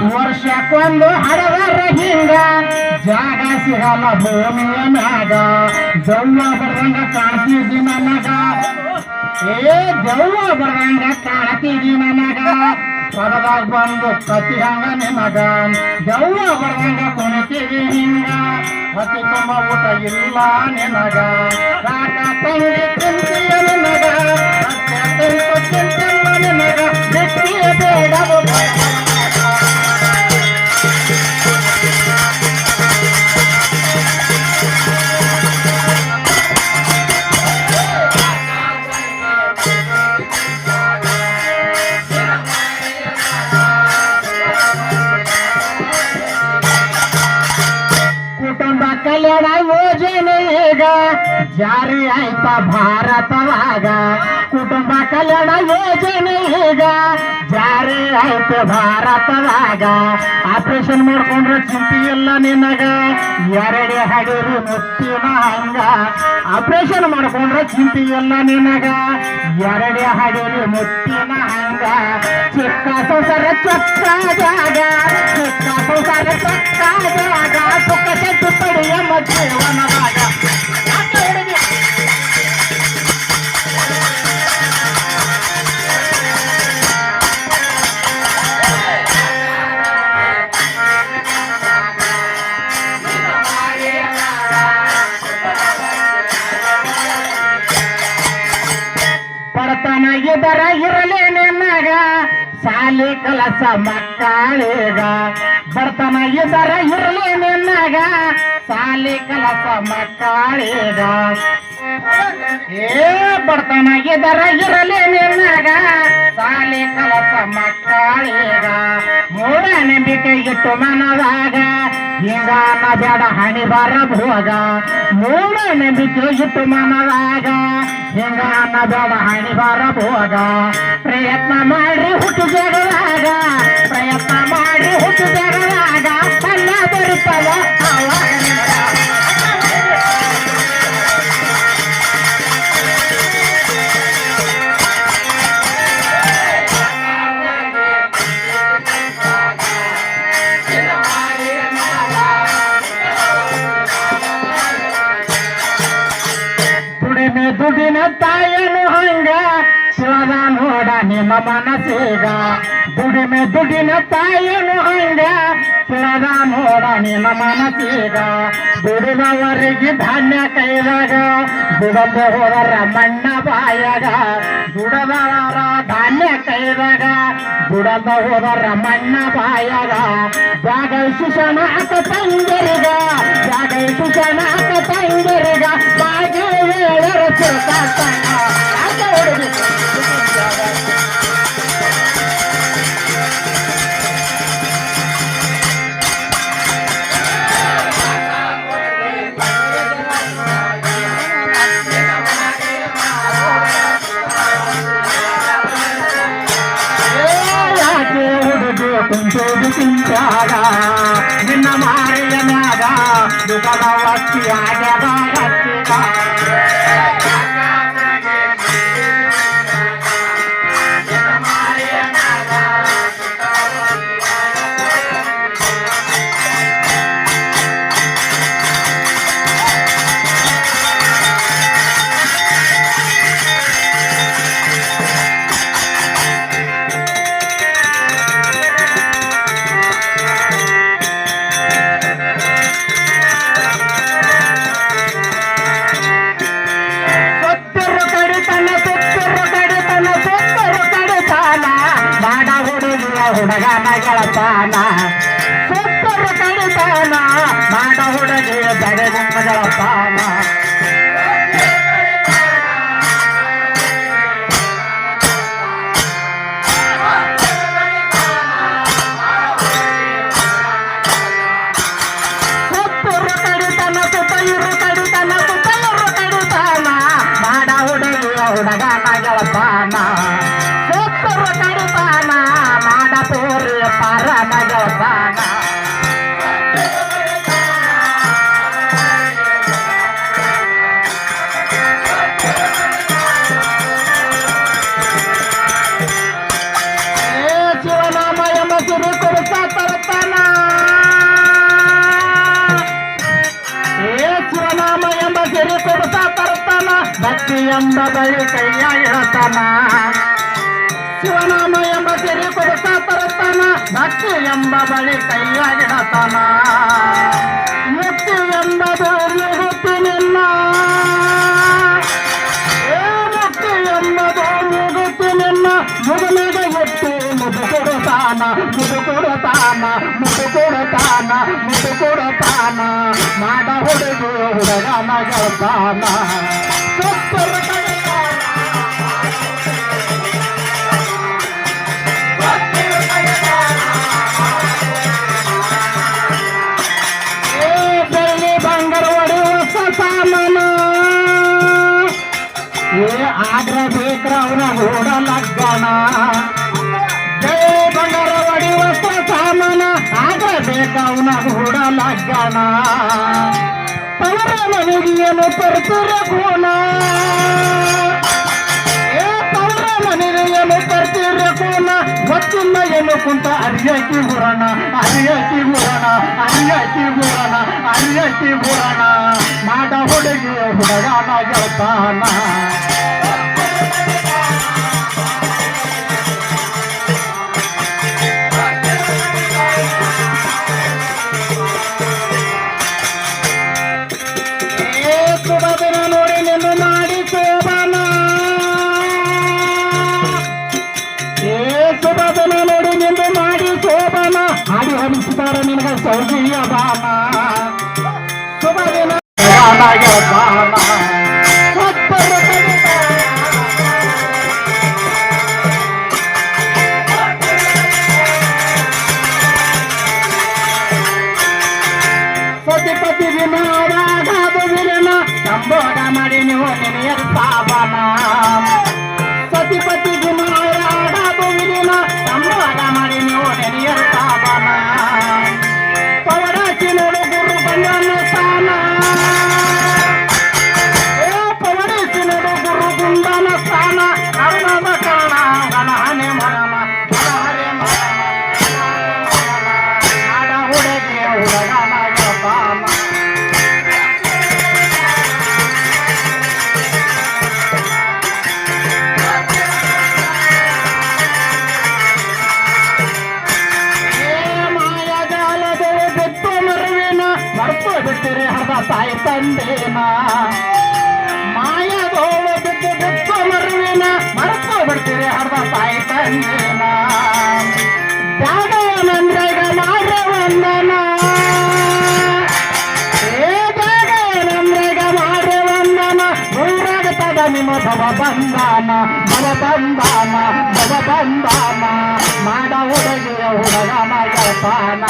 ವರ್ಷಕ್ಕೊಂದು ಹಡವರ ಹಿಂಗ ಜಾಗ ಸಿಗಲ್ಲ ಭೂಮಿಯ ಮ್ಯಾಗ ದವ್ವ ಬರ್ದಂಗ ಕಾಣ್ತಿದ್ದಿ ನನಗ ದವ್ವ ಬರ್ದಂಗ ಕಾಣ್ತಿದ್ದಿ ನನಗ ಪದದಾಗ ಬಂದು ಕತಿ ಹಂಗ ನಿಮಗ ದವ್ವ ಬರ್ದಂಗ ಕುಣಿತೀವಿ ಹಿಂಗ ಅತಿ ತುಂಬ ಊಟ ಇಲ್ಲ ನಿನಗ ಕಾಕ ತಂಗಿ ಚಿಂತೆಯ ನಿನಗ ಚಿಂತೆಲ್ಲ ನಿನಗ ಬಿಟ್ಟಿಯ ಬೇಡ ಕಲ್ಯಾಣ ಯೋಜನೆ ಈಗ ಜಾರಿ ಆಯ್ತ ಭಾರತವಾಗ ಕುಟುಂಬ ಕಲ್ಯಾಣ ಯೋಜನೆ ಈಗ ಜಾರಿ ಆಯ್ತ ಭಾರತದಾಗ ಆಪರೇಷನ್ ಮಾಡ್ಕೊಂಡ್ರೆ ಚಿಂತೆ ಇಲ್ಲ ನಿನಗ ಎರಡೇ ಹಡಿರಿ ಮುತ್ತಿನ ಹಂಗ ಆಪರೇಷನ್ ಮಾಡ್ಕೊಂಡ್ರೆ ಚಿಂತೆ ಇಲ್ಲ ನಿನಗ ಎರಡೇ ಹಡಿರಿ ಮುತ್ತಿನ ಹಂಗ ಚಿಕ್ಕ ಸಂಸಾರ ಚಕ್ಕ ಜಾಗ ಚಿಕ್ಕ ಸಂಸಾರ ಚಕ್ಕ ಜಾಗ ಸುಖ ಚೆಟ್ಟು ಪಡೆಯ ಮಧ್ಯವನದಾಗ ಬಡತನಾಗಿದ್ದರ ಇರಲಿ ನಿನ್ನಗ ಶಾಲೆ ಕಲಸ ಮಕ್ಕಳಿಗ ಬಡತನಾಗಿದ್ದರ ಇರಲಿ ನಿನ್ನಗ ಶಾಲೆ ಕಲಸ ಮಕ್ಕಳಿಗ ಬಡತನಾಗಿದ್ದರ ಇರಲಿ ನಿನ್ನಗ ಶಾಲೆ ಕಲಸ ಮಕ್ಕಳಿಗ ಮೂಢ ನಂಬಿಕೆ ಇಟ್ಟು ಮನದಾಗ ಹಿಂಗಾನ ಬೇಡ ಹಣಿ ಬರ ಭೋಗ ಮೂಢ ನಂಬಿಕೆ ಇಟ್ಟು ಮನದಾಗ ಹಿಂಗಾನ ಬೇಡ ಹಣಿ ಬರ ಭೋಗ ಪ್ರಯತ್ನ ಮಾಡ್ರಿ ಹುಟ್ಟು ಜಗದಾಗ ಪ್ರಯತ್ನ ಮಾಡ್ರಿ ಹುಟ್ಟು ಜಗದಾಗ ಅಲ್ಲ ಬರುತ್ತಲ್ಲ ಅವಾಗ ದುಡಿನ ತಾಯನು ಹಂಗ ಶಿವದ ನೋಡ ನಿಮ್ಮ ಮನಸ್ಸೀಗ ದುಡಿನ ತಾಯನು ಹಂಗ ಶಿವದ ನೋಡ ನಿಮ್ಮ ಮನಸ್ಸೀಗ ದುಡಿದವರಿಗೆ ಧಾನ್ಯ ಕೈದಾಗ ದುಡದ ಹೋದರ ಮಣ್ಣ ಬಾಯಾಗ ದುಡದವರ ಧಾನ್ಯ ಕೈದಾಗ ದುಡದ ಹೋದರ ಮಣ್ಣ ಬಾಯಾಗ ಜಾಗ ಶಿಕ್ಷಣ ಅಕ್ಕ ತಂದರಿಗ ಜಾಗ ಶಿಕ್ಷಣ ಅಕ್ಕ ತಂದರಿಗ ಬಾಗಿ ವೇಳರ ಕುಂಚೋದು ಕುಂಚಾಗ ನಿನ್ನ ಮಾರಿಯ ಮ್ಯಾಗ ದುಃಖದ ವಸ್ತಿ ಆಗ್ಯದ ಹುಡುಗನ ಗೆಳತಾನ ಸುತ್ತರು ಕಡಿತಾನ ಮಾಡ ಹುಡುಗಿ ಜಗಗುಮ್ಮ ಗೆಳತಾನ ಸುತ್ತರು ಕಡಿತಾನ ಸುತ್ತರು ಕಡಿತಾನ ಸುತ್ತರು ಕಡಿತಾನ ಮಾಡ ಹುಡುಗಿ ಹುಡುಗನ ಗೆಳತಾನ ಸುತ್ತರು ಕಡಿತಾನ ತೋರಿ ಪರಮ ಗೆಳತಾನ ಶಿವನಾಮ ಎಂಬ ಸಿರಿ ಕುರಿತ ಎಂಬ ಬಳಿ ಕೈಯಾಗಿರತನ ಶಿವನಾಮ ಎಂಬ ಸಿರಿ ಕೊಡುತ್ತಾ ತರುತ್ತಾನ ಭಕ್ತಿ ಎಂಬ ಬಳಿ ಕೈಯಾಗಿರತನ ಮುಕ್ತಿ ಎಂಬುದು ಮುಗುತಿ ನಿನ್ನ ಮುಕ್ತಿ ಎಂಬುದು ಮುಗುತಿ ನಿನ್ನ ಮುಗುಲಿಗೆ ಎತ್ತಿ ಮುದು ಕೊಡುತ್ತಾನ ಮುದು ಕೊಡುತ್ತಾನ ಮುದು ಕೊಡುತ್ತಾನ ಮುದು ಕೊಡುತ್ತಾನ ಮಾಡ ಹುಡುಗಿ ಹುಡುಗನ ಗೆಳತಾನ ಬೆಳ್ಳಿ ಬಂಗಾರ ಹೊಡೆಯುವ ಸಾಮಾನ ಆದ್ರ ಬೇಕ್ರ ಅವನ ಹೂಡ ಲಗ್ಗಣ ಬಂಗಾರ ಹೊಡೆಯುವ ಸಾಮಾನ ಆದ್ರ ಬೇಕ ಅವನ ಹೂಡ ಲಗ್ಗಣ ತವರ ಮನೆಗೆ ಏನು ತರ್ತಿರ ಕೋಣ ತವರ ಮನೆಗೆ ಏನು ತರ್ತಿರ ಕೋಣ ಗೊತ್ತಿಲ್ಲ ಏನು ಕುಂತ ಅರಿಯಕಿ ಬುರಣ ಅರಿಯಕಿ ಬುರಣ ಅರಿಯಕಿ ಬುರಣ ಅರಿಯಕಿ ಬುರಣ ಮಾಡ ಹುಡುಗಿ ಹುಡುಗನ ಗೆಳತಾನ ನೋಡಿ ನಿನ್ನ ಮಾಡಿ ಶೋಭನ ಶುಭದನ ನೋಡಿ ನಿಂದು ಮಾಡಿ ಶೋಭನ ಹಾಡಿ ಹರಿಸಿದಾರ ನಿನಗ ಸೌಜಿಯ ಬಾನ ಶುಭ ದಿನ ಬಾನ ಸತಿಪತಿ ವಿನೋದ ಸಂಬೋಧ ಮಾಡಿ ನೀವು ನಿನಯ ಸಾಬನ ಸತಿಪತಿ ಗುಣಾರಾಧನ ಸಂಬೋಧ ಮಾಡಿ ನೀವು ನಿನಯ ಸಾಬನ ಪವಡಾಚಿ ನೋಡು ಗುರು ಬಂಧನ ಸ್ಥಾನ ಪವಡಾಚಿ ನೋಡು ಗುರು ಗುಂಡನ ಸ್ಥಾನ ಕರ್ಣದ ಕಾರಣ ಗಣಹನೆ ಮರಣ ಹರೆ ನಾಡ ಹುಡುಗಿ ಹುಡುಗನ ಗೆಳತಾನ ಮರ್ತು ಬಿಟ್ಟಿರಿ ಹರದ ತಾಯಿ ತಂದೇನ ಮಾಯದೋಳ ಬಿದ್ದು ಬಿಟ್ಟು ಮರುವಿನ ಮರ್ತು ಬಿಡ್ತೀರಿ ಹರದ ತಾಯಿ ತಂದೇನ ಜಾಗವನಂದ್ರಗ ಮಾಡ್ರೆ ವಂದನ ಜಾಗವನಂದ್ರಗ ಮಾಡ್ರೆ ವಂದನ ಊರಾಗ ತಗ ನಿಮ್ಮ ಭವ ಬಂದಾನ ಭವ ಬಂದಾನ ಭವ ಬಂದಾನ ಮಾಡ ಹುಡುಗಿಯ ಹುಡುಗನ ಗೆಳತಾನ